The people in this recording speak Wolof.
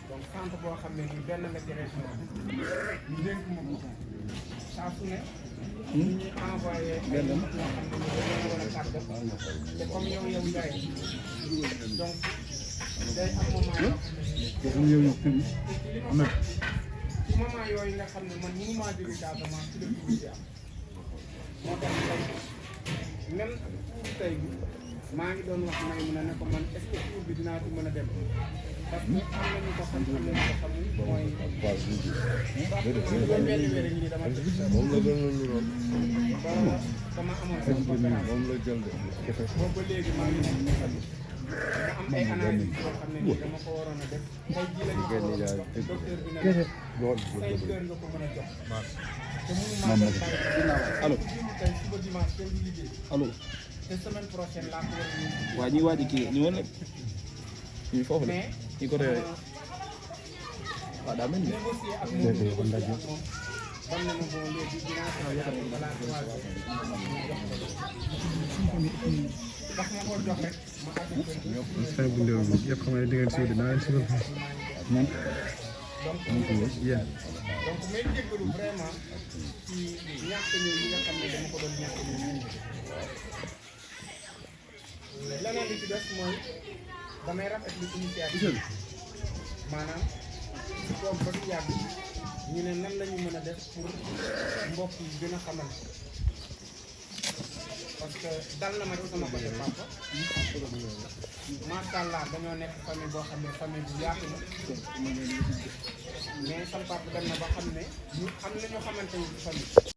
donc centre boo xam ne nii benn la jëree ñu dénk ma ko saa su ne ñu ñuy envoyé benn ñoo xam ne ñu dañoo war a tàggat te comme yow yaay donc day am moment yoo xam ne ci moment yooyu nga xam ne man mënu maa jóge Casamance ci dëkk bi di am moo tax tey même pour tey bi maa ngi doon wax may mun a ne ko man est-ce que tour bi dinaa ci mën a dem parce que am nañu ko xam am nañu ko xamul mooy benn wér ñi dama moom la doon lu ron dama amoon sama conférence moom la jël de boobu ba léegi maa ngi nekk dama am ay analyse yoo xam ne nii dama ko waroon a def tey jii lañu ko waroon a jox docteur bi ne 5 heures nga ko mën a jox te mënu maa dem bàyyi allo tey suba dimanche kenn du liggéey allo te semaine prochaine laa ko war a ñëw waa ñi waaj kii ñu woon nag ñu foofu la mais ñu ko réeré waaw daa mel ni négocier ak moom négocier ak moom bam na ma bon léegi dinaa ko yàlla balaa 3 heures ndax ma ko jox rek ma Saya bunda ya pemain dengan sudah naik sudah. donc Ya. donc may jéggalu vraiment ci ñàkk ñëw yi nga xam ne dama ko doon ñàkk ñëw leneen li ci des mooy damay rafetlu initiative maanaam toog ba du yàgg ñu ne nan lañu mën a def pour mbokk yi gën a xamal parce que dal na ma ci sama côté papa macha allah dañoo nekk famille boo xam ne famille bu yaatu la mais sama papa dem na ba xam ne ñu xam nañu xamante ni ci famille